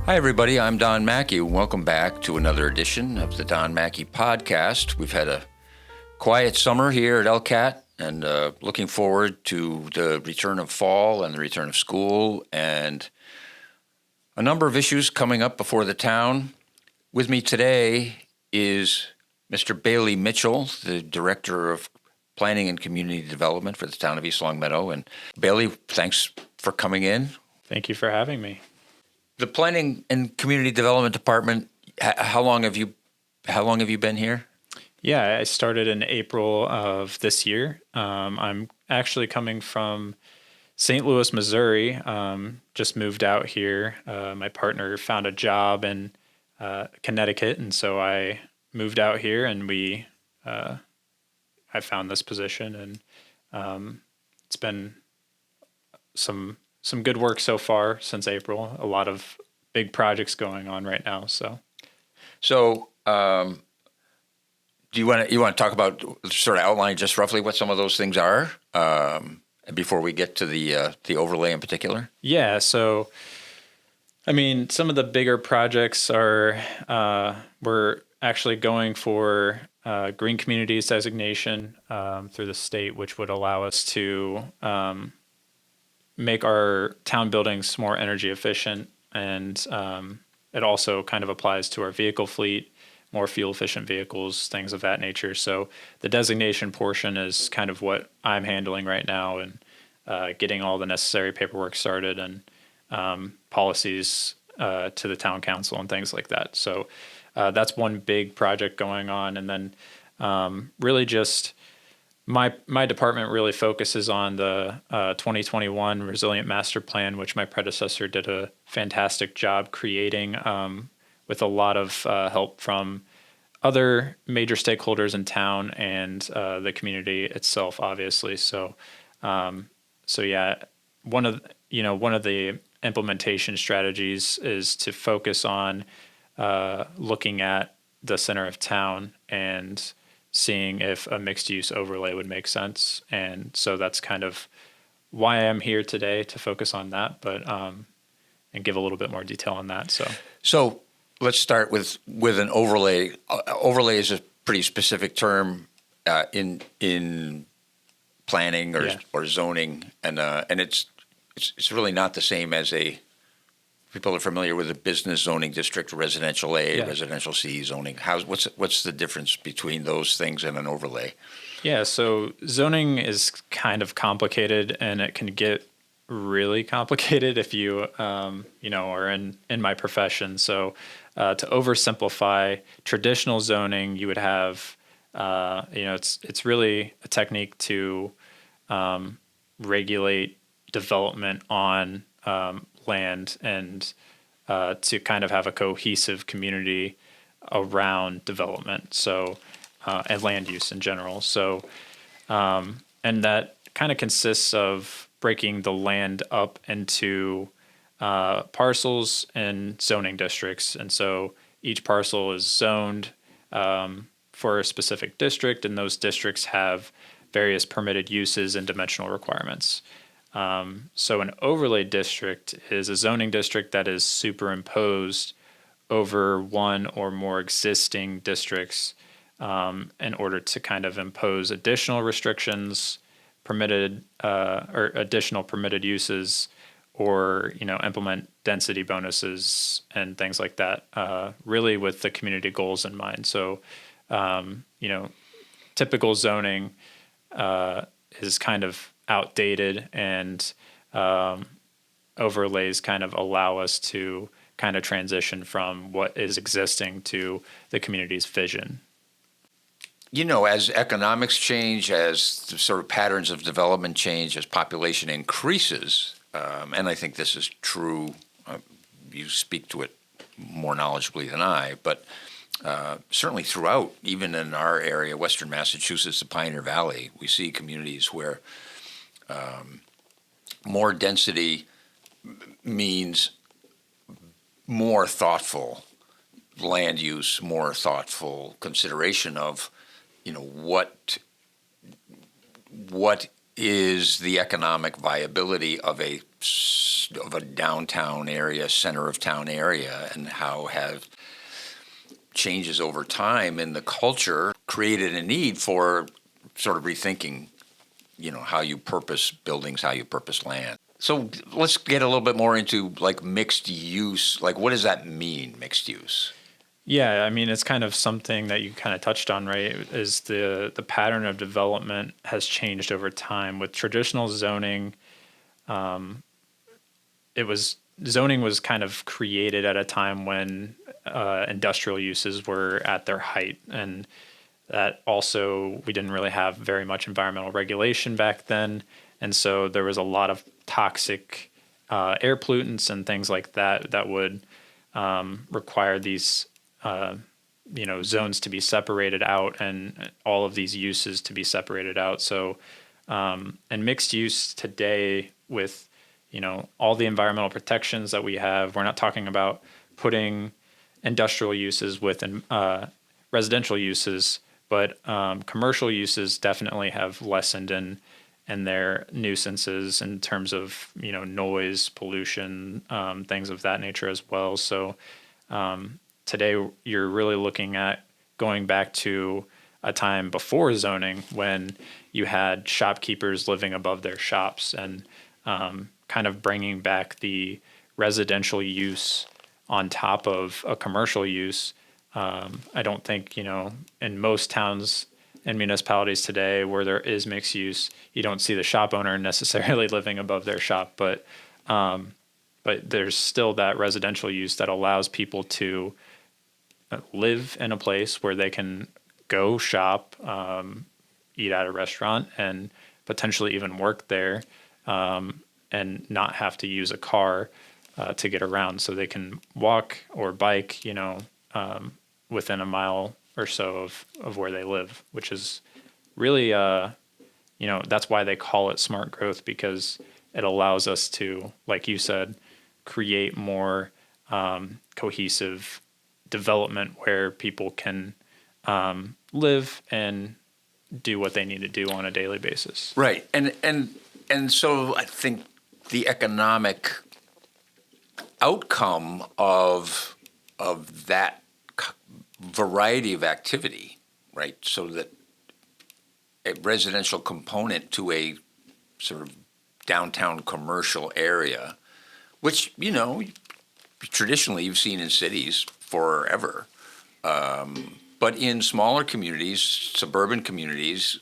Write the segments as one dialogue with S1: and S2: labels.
S1: Hi, everybody. I'm Don Maki. Welcome back to another edition of the Don Maki podcast. We've had a quiet summer here at LCAT and looking forward to the return of fall and the return of school and a number of issues coming up before the town. With me today is Mr. Bailey Mitchell, the Director of Planning and Community Development for the town of East Longmeadow. And Bailey, thanks for coming in.
S2: Thank you for having me.
S1: The Planning and Community Development Department, how long have you been here?
S2: Yeah, I started in April of this year. I'm actually coming from St. Louis, Missouri. Just moved out here. My partner found a job in Connecticut, and so I moved out here, and I found this position, and it's been some good work so far since April. A lot of big projects going on right now. So
S1: do you want to talk about, sort of outline just roughly what some of those things are before we get to the overlay in particular?
S2: Yeah. So, I mean, some of the bigger projects are we're actually going for green communities designation through the state, which would allow us to make our town buildings more energy efficient, and it also kind of applies to our vehicle fleet, more fuel efficient vehicles, things of that nature. So the designation portion is kind of what I'm handling right now, and getting all the necessary paperwork started and policies to the town council and things like that. So that's one big project going on, and then really just My department really focuses on the 2021 Resilient Master Plan, which my predecessor did a fantastic job creating with a lot of help from other major stakeholders in town and the community itself, obviously. So yeah, one of the implementation strategies is to focus on looking at the center of town and seeing if a mixed-use overlay would make sense. And so that's kind of why I'm here today, to focus on that, but and give a little bit more detail on that. So
S1: let's start with an overlay. Overlay is a pretty specific term in planning or zoning, and it's really not the same as people are familiar with a business zoning district, residential A, residential C zoning. What's the difference between those things and an overlay?
S2: Yeah, so zoning is kind of complicated, and it can get really complicated if you are in my profession. So to oversimplify, traditional zoning, you would have it's really a technique to regulate development on land and to kind of have a cohesive community around development, so and land use in general. So and that kind of consists of breaking the land up into parcels and zoning districts, and so each parcel is zoned for a specific district, and those districts have various permitted uses and dimensional requirements. So an overlay district is a zoning district that is superimposed over one or more existing districts in order to kind of impose additional restrictions, permitted or additional permitted uses, or implement density bonuses and things like that. Really, with the community goals in mind. So typical zoning is kind of outdated, and overlays kind of allow us to kind of transition from what is existing to the community's vision.
S1: As economics change, as the sort of patterns of development change, as population increases, and I think this is true, you speak to it more knowledgeably than I, but certainly throughout, even in our area, Western Massachusetts, the Pioneer Valley, we see communities where more density means more thoughtful land use, more thoughtful consideration of, what is the economic viability of a of a downtown area, center of town area, and how have changes over time in the culture created a need for sort of rethinking, how you purpose buildings, how you purpose land. So let's get a little bit more into like mixed use. Like, what does that mean, mixed use?
S2: Yeah, I mean, it's kind of something that you kind of touched on, right? Is the pattern of development has changed over time. With traditional zoning, zoning was kind of created at a time when industrial uses were at their height, and that also we didn't really have very much environmental regulation back then, and so there was a lot of toxic air pollutants and things like that that would require these zones to be separated out and all of these uses to be separated out. So, and mixed use today with, all the environmental protections that we have, we're not talking about putting industrial uses with residential uses, but commercial uses definitely have lessened in their nuisances in terms of, noise, pollution, things of that nature as well. So, today, you're really looking at going back to a time before zoning when you had shopkeepers living above their shops and kind of bringing back the residential use on top of a commercial use. I don't think, in most towns and municipalities today where there is mixed use, you don't see the shop owner necessarily living above their shop, but there's still that residential use that allows people to live in a place where they can go shop, eat at a restaurant, and potentially even work there, and not have to use a car to get around. So they can walk or bike, within a mile or so of where they live, which is really, that's why they call it smart growth, because it allows us to, like you said, create more cohesive development where people can live and do what they need to do on a daily basis.
S1: Right. And so I think the economic outcome of that variety of activity, right? So that a residential component to a sort of downtown commercial area, which, traditionally you've seen in cities forever. But in smaller communities, suburban communities,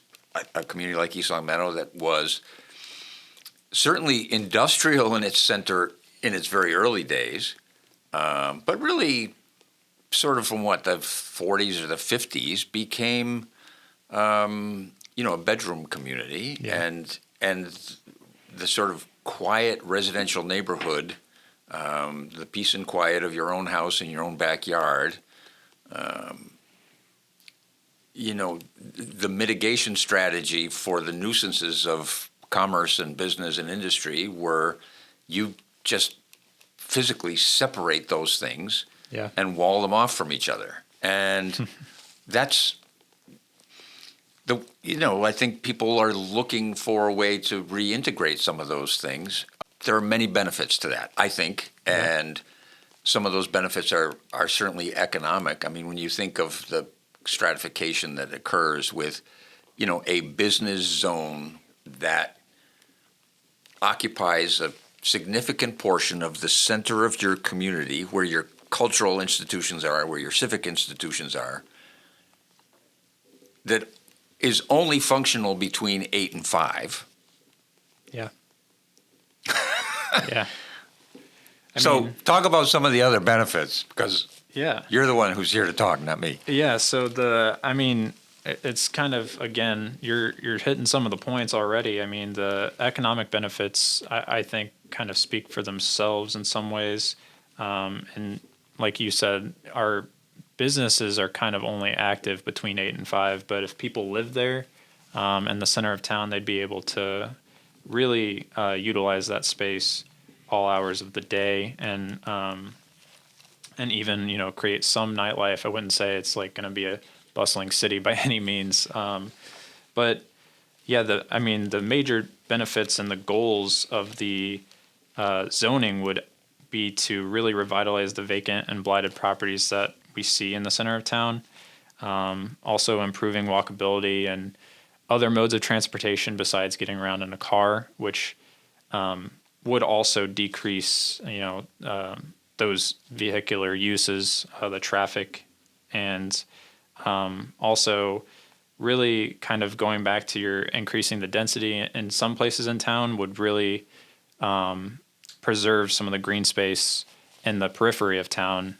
S1: a community like East Long Meadow that was certainly industrial in its center in its very early days, but really sort of from the 40s or the 50s became, a bedroom community,
S2: Yeah.
S1: and the sort of quiet residential neighborhood, the peace and quiet of your own house in your own backyard. The mitigation strategy for the nuisances of commerce and business and industry were you just physically separate those things and wall them off from each other. And that's I think people are looking for a way to reintegrate some of those things. There are many benefits to that, I think, and some of those benefits are certainly economic. I mean, when you think of the stratification that occurs with, a business zone that occupies a significant portion of the center of your community, where your cultural institutions are, where your civic institutions are, that is only functional between 8 and 5.
S2: Yeah. Yeah.
S1: Talk about some of the other benefits, because you're the one who's here to talk, not me.
S2: Yeah. So it's kind of, again, you're hitting some of the points already. I mean, the economic benefits, I think, kind of speak for themselves in some ways. And like you said, our businesses are kind of only active between 8 and 5. But if people live there in the center of town, they'd be able to really utilize that space all hours of the day, and even create some nightlife. I wouldn't say it's like going to be a bustling city by any means, but yeah, the major benefits and the goals of the zoning would be to really revitalize the vacant and blighted properties that we see in the center of town. Also improving walkability and other modes of transportation besides getting around in a car, which would also decrease, those vehicular uses, the traffic, and also really kind of going back to your increasing the density in some places in town would really preserve some of the green space in the periphery of town.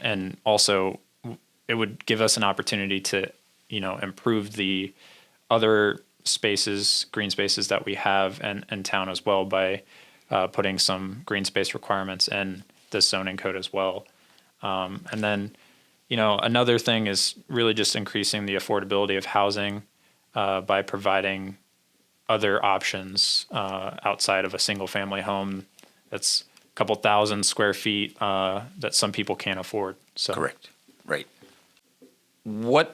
S2: And also it would give us an opportunity to, improve the other spaces, green spaces that we have in town as well by putting some green space requirements in the zoning code as well. And then, another thing is really just increasing the affordability of housing by providing other options outside of a single family home that's a couple thousand square feet that some people can't afford. So
S1: Correct. Right. You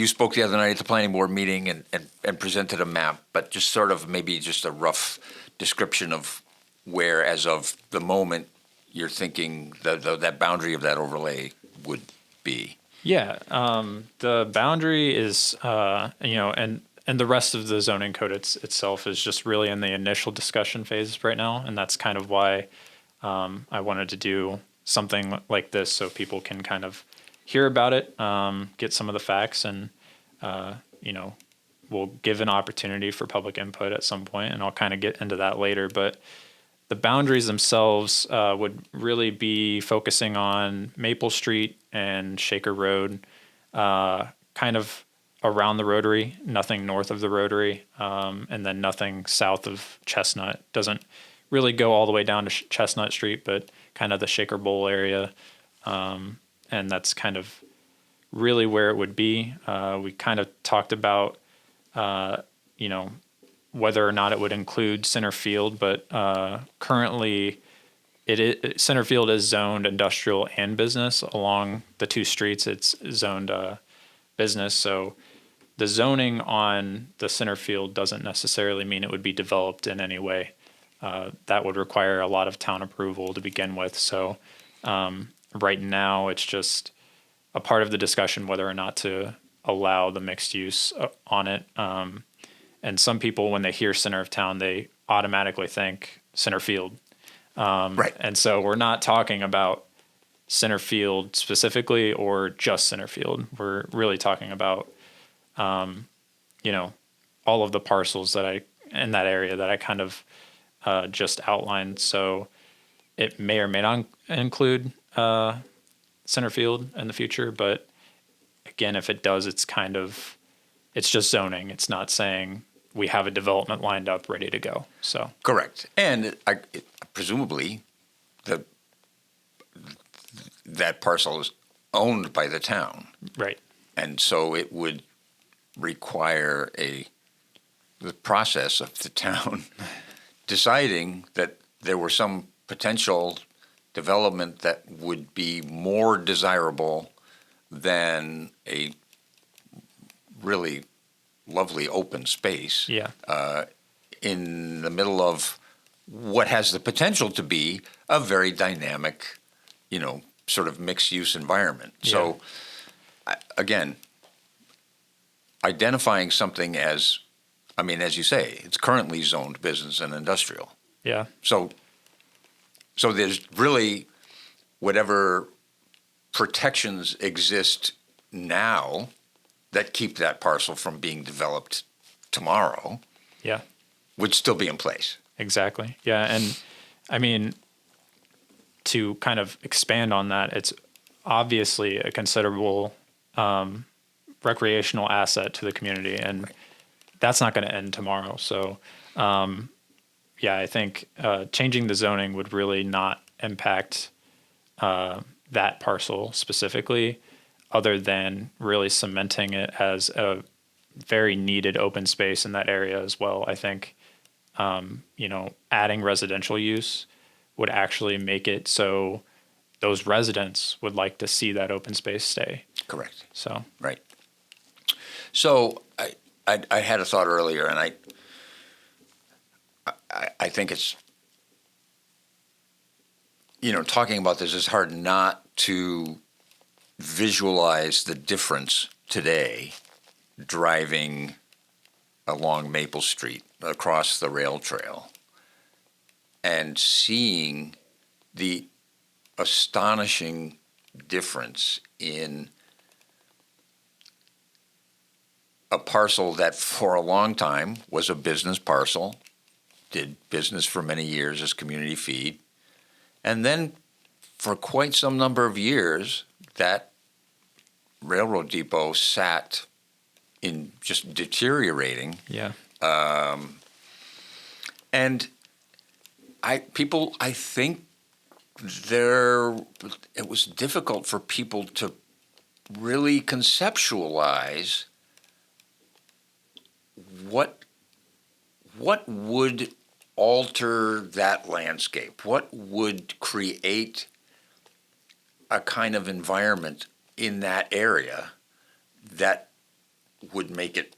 S1: spoke the other night at the planning board meeting and presented a map, but just sort of maybe just a rough description of where, as of the moment, you're thinking that boundary of that overlay would be.
S2: Yeah, the boundary is, and the rest of the zoning code itself is just really in the initial discussion phase right now, and that's kind of why I wanted to do something like this so people can kind of hear about it, get some of the facts, and we'll give an opportunity for public input at some point, and I'll kind of get into that later. But the boundaries themselves would really be focusing on Maple Street and Shaker Road, kind of around the Rotary, nothing north of the Rotary, and then nothing south of Chestnut. Doesn't really go all the way down to Chestnut Street, but kind of the Shaker Bowl area. And that's kind of really where it would be. We kind of talked about, whether or not it would include center field, but currently center field is zoned industrial and business. Along the two streets, it's zoned business. So the zoning on the center field doesn't necessarily mean it would be developed in any way. That would require a lot of town approval to begin with. So right now, it's just a part of the discussion whether or not to allow the mixed use on it. And some people, when they hear center of town, they automatically think center field.
S1: Right.
S2: And so we're not talking about center field specifically or just center field. We're really talking about, all of the parcels in that area that I kind of just outlined. So it may or may not include center field in the future, but again, if it does, it's just zoning. It's not saying we have a development lined up ready to go. So
S1: Correct. And presumably that parcel is owned by the town.
S2: right.
S1: And so it would require the process of the town deciding that there were some potential development that would be more desirable than a really lovely open space
S2: Yeah.
S1: in the middle of what has the potential to be a very dynamic, sort of mixed-use environment.
S2: Yeah.
S1: So, again, identifying something as you say, it's currently zoned business and industrial.
S2: Yeah.
S1: So there's really whatever protections exist now that keep that parcel from being developed tomorrow
S2: Yeah.
S1: would still be in place.
S2: Exactly. Yeah. And I mean, to kind of expand on that, it's obviously a considerable recreational asset to the community, and that's not going to end tomorrow. So, I think changing the zoning would really not impact that parcel specifically, other than really cementing it as a very needed open space in that area as well. I think, adding residential use would actually make it so those residents would like to see that open space stay.
S1: Correct.
S2: So,
S1: Right. So I had a thought earlier, and I think it's, talking about this is hard not to visualize the difference today driving along Maple Street across the rail trail and seeing the astonishing difference in a parcel that for a long time was a business parcel, did business for many years as community feed, and then for quite some number of years that railroad depot sat in just deteriorating.
S2: Yeah.
S1: And I think it was difficult for people to really conceptualize what would alter that landscape, what would create a kind of environment in that area that would make it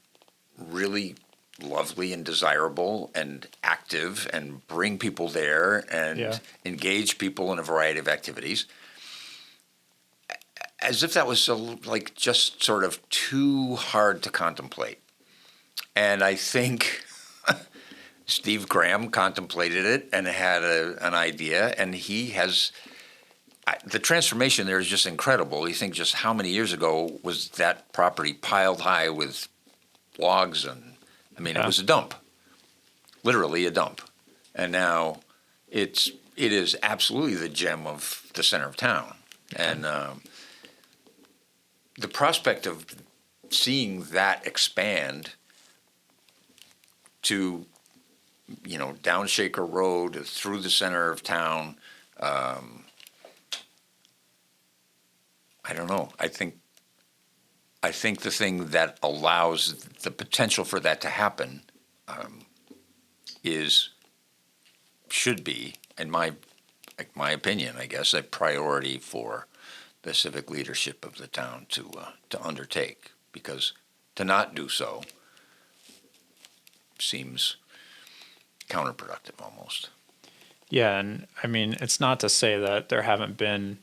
S1: really lovely and desirable and active and bring people there and engage people in a variety of activities, as if that was just sort of too hard to contemplate. And I think Steve Graham contemplated it and had an idea, and he has the transformation there is just incredible. You think just how many years ago was that property piled high with logs, and it was a dump, literally a dump, and now it is absolutely the gem of the center of town, and the prospect of seeing that expand to down Shaker Road through the center of town. I don't know. I think the thing that allows the potential for that to happen should be, in my opinion, I guess, a priority for the civic leadership of the town to undertake, because to not do so seems counterproductive almost.
S2: Yeah, and it's not to say that there haven't been,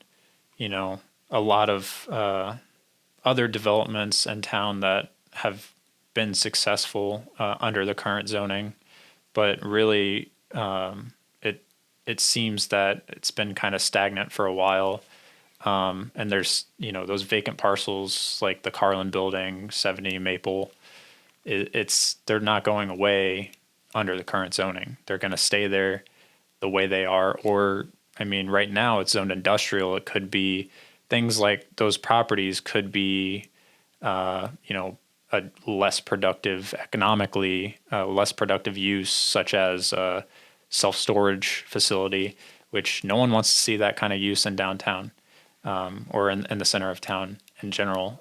S2: a lot of other developments in town that have been successful under the current zoning, but really it seems that it's been kind of stagnant for a while. And there's those vacant parcels like the Carlin Building, 70 Maple. They're not going away under the current zoning. They're going to stay there the way they are. Or right now it's zoned industrial. It could be things like those properties could be, a less productive economically, less productive use, such as a self-storage facility, which no one wants to see that kind of use in downtown, or in the center of town in general.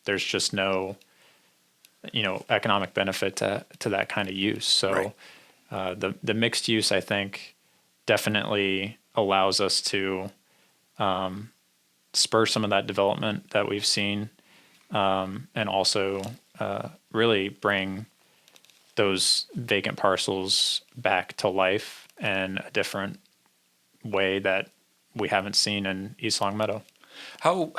S2: There's just no, economic benefit to that kind of use. So right. The mixed use, I think, definitely allows us to spur some of that development that we've seen, and also really bring those vacant parcels back to life in a different way that we haven't seen in East Longmeadow.
S1: How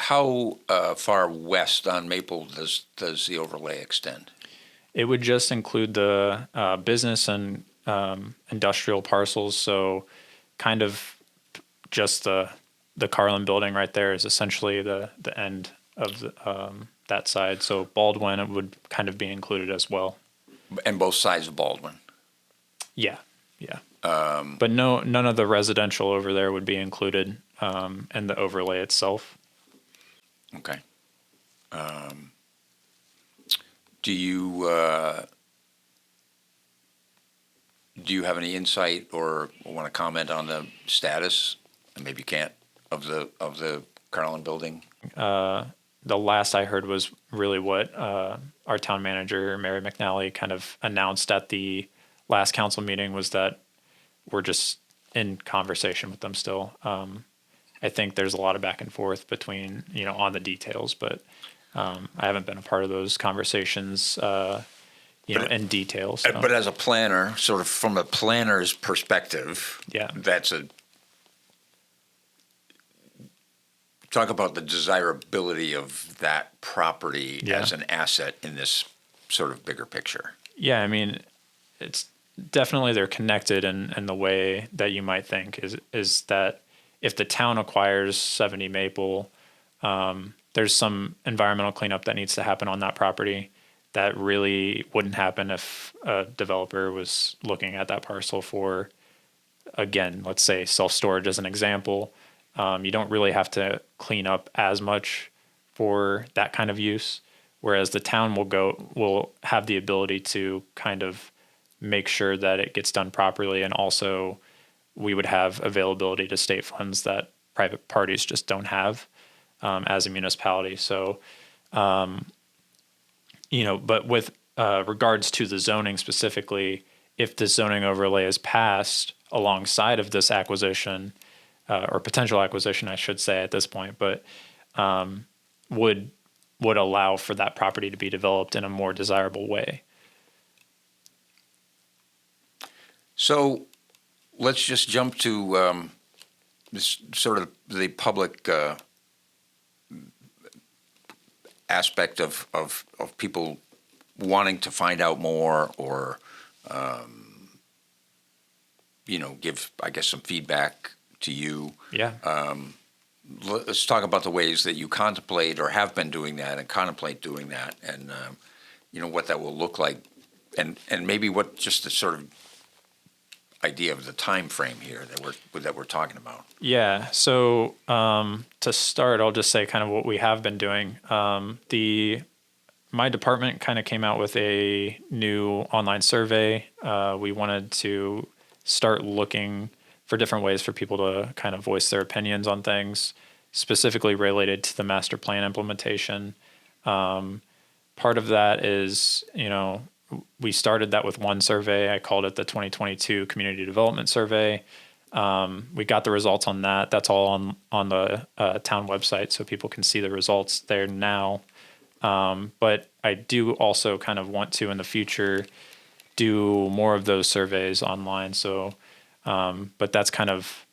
S1: far west on Maple does the overlay extend?
S2: It would just include the business and industrial parcels. So kind of just the Carlin Building right there is essentially the end of that side. So Baldwin, it would kind of be included as well.
S1: And both sides of Baldwin?
S2: Yeah. But none of the residential over there would be included in the overlay itself.
S1: Okay. Do you have any insight or want to comment on the status, and maybe you can't, of the Carlin Building?
S2: The last I heard was really what our town manager, Mary McNally, kind of announced at the last council meeting, was that we're just in conversation with them still. I think there's a lot of back and forth between, on the details, but I haven't been a part of those conversations in detail. So.
S1: But as a planner, sort of from a planner's perspective,
S2: Yeah.
S1: Talk about the desirability of that property as an asset in this sort of bigger picture.
S2: Yeah, I mean, it's definitely they're connected in the way that you might think is that if the town acquires 70 Maple, there's some environmental cleanup that needs to happen on that property that really wouldn't happen if a developer was looking at that parcel for, again, let's say self-storage as an example. You don't really have to clean up as much for that kind of use, whereas the town will have the ability to kind of make sure that it gets done properly, and also we would have availability to state funds that private parties just don't have as a municipality. So, but with regards to the zoning specifically, if the zoning overlay is passed alongside of this acquisition, or potential acquisition, I should say at this point, but would allow for that property to be developed in a more desirable way.
S1: So let's just jump to this sort of the public aspect of people wanting to find out more or, give, I guess, some feedback to you.
S2: Yeah.
S1: Let's talk about the ways that you contemplate or have been doing that and contemplate doing that, and what that will look like, and maybe what just the sort of idea of the time frame here that we're talking about.
S2: Yeah. So to start, I'll just say kind of what we have been doing. My department kind of came out with a new online survey. We wanted to start looking for different ways for people to kind of voice their opinions on things, specifically related to the master plan implementation. Part of that is, we started that with one survey. I called it the 2022 Community Development Survey. We got the results on that. That's all on the town website, so people can see the results there now. But I do also kind of want to, in the future, do more of those surveys online. So, but that's kind of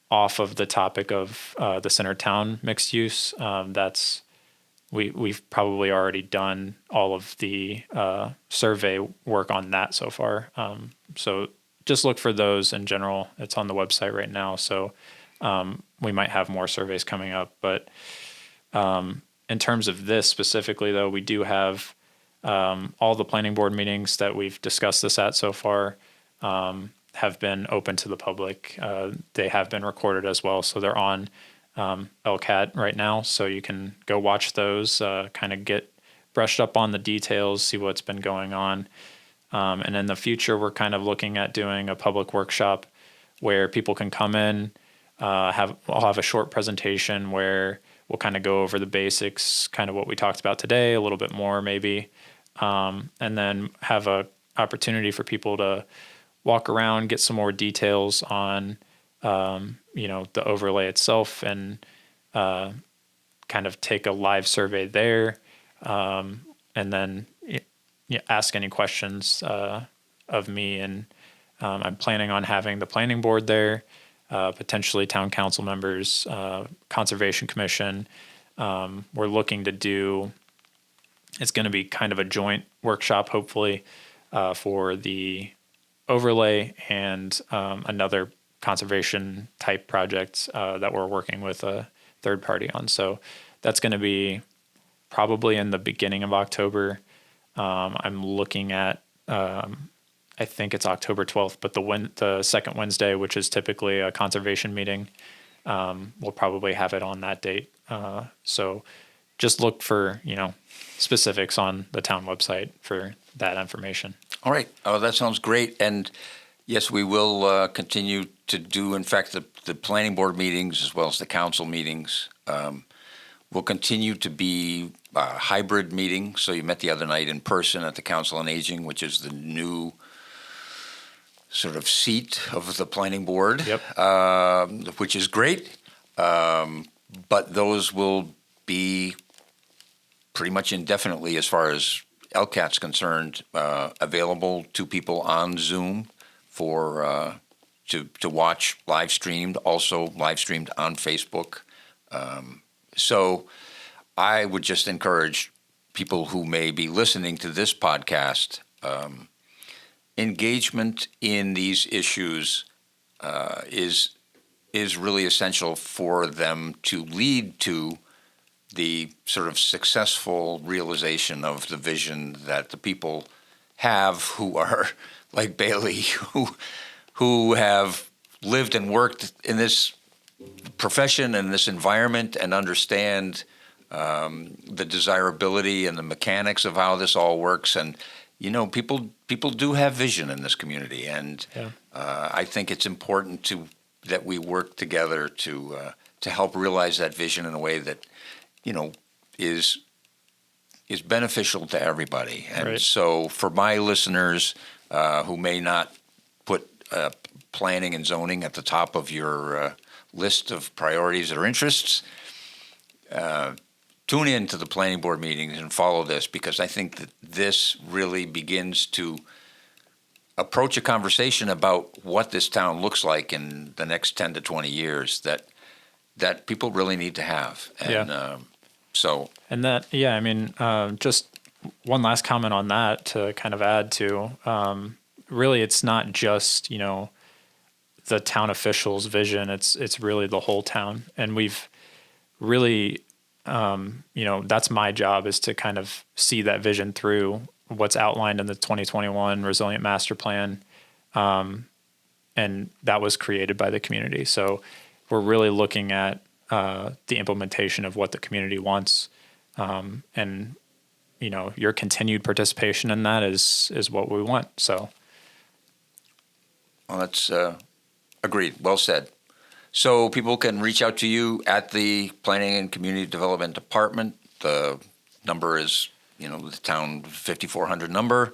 S2: off of the topic of the center town mixed use. We've probably already done all of the survey work on that so far. So just look for those in general. It's on the website right now. So we might have more surveys coming up. But in terms of this specifically, though, we do have all the planning board meetings that we've discussed this at so far have been open to the public. They have been recorded as well. So they're on LCAT right now, so you can go watch those, kind of get brushed up on the details, see what's been going on. And in the future, we're kind of looking at doing a public workshop where people can come in, I'll have a short presentation where we'll kind of go over the basics, kind of what we talked about today, a little bit more maybe, and then have a opportunity for people to walk around, get some more details on the overlay itself, and kind of take a live survey there, and then ask any questions of me. And I'm planning on having the planning board there, potentially town council members, conservation commission. We're looking to do, it's going to be kind of a joint workshop, hopefully, for the overlay and another conservation type project that we're working with a third party on. So that's going to be probably in the beginning of October. I'm looking at, I think it's October 12th, but the second Wednesday, which is typically a conservation meeting, we'll probably have it on that date. So just look for, specifics on the town website for that information.
S1: All right. Oh, that sounds great. And yes, we will continue to do, in fact, the planning board meetings as well as the council meetings will continue to be hybrid meetings. So you met the other night in person at the Council on Aging, which is the new sort of seat of the planning board, which is great. But those will be pretty much indefinitely as far as LCAT's concerned, available to people on Zoom for to watch live streamed, also live streamed on Facebook. So I would just encourage people who may be listening to this podcast, engagement in these issues is really essential for them to lead to the sort of successful realization of the vision that the people have who are like Bailey, who have lived and worked in this profession and this environment and understand the desirability and the mechanics of how this all works. And people do have vision in this community, and I think it's important that we work together to help realize that vision in a way that is beneficial to everybody. And
S2: right.
S1: So for my listeners who may not put planning and zoning at the top of your list of priorities or interests, tune in to the planning board meetings and follow this, because I think that this really begins to approach a conversation about what this town looks like in the next 10 to 20 years that people really need to have. And
S2: just one last comment on that to kind of add to, really it's not just, the town officials' vision, it's really the whole town. And we've really, that's my job, is to kind of see that vision through what's outlined in the 2021 Resilient Master Plan. And that was created by the community. So we're really looking at the implementation of what the community wants. And your continued participation in that is what we want. So.
S1: Well, that's agreed. Well said. So people can reach out to you at the Planning and Community Development Department. The number is, the town 5400 number,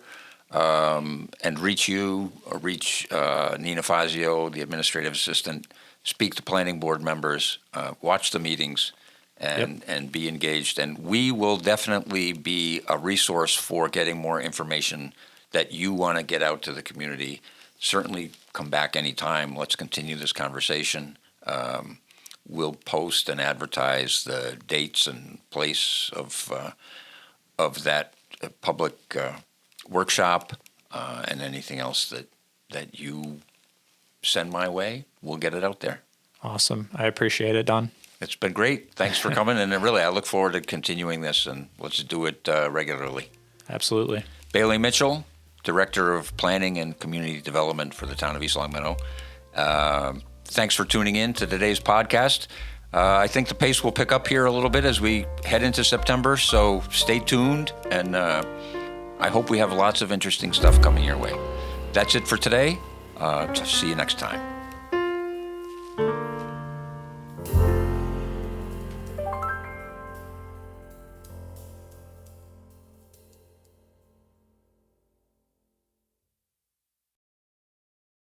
S1: and reach you or reach Nina Fazio, the administrative assistant, speak to planning board members, watch the meetings, and be engaged. And we will definitely be a resource for getting more information that you want to get out to the community. Certainly come back anytime. Let's continue this conversation. We'll post and advertise the dates and place of that public workshop, and anything else that you send my way. We'll get it out there.
S2: Awesome. I appreciate it, Don.
S1: It's been great. Thanks for coming. And really, I look forward to continuing this, and let's do it regularly.
S2: Absolutely.
S1: Bailey Mitchell, Director of Planning and Community Development for the town of East Longmeadow. Thanks for tuning in to today's podcast. I think the pace will pick up here a little bit as we head into September, so stay tuned, and I hope we have lots of interesting stuff coming your way. That's it for today. See you next time.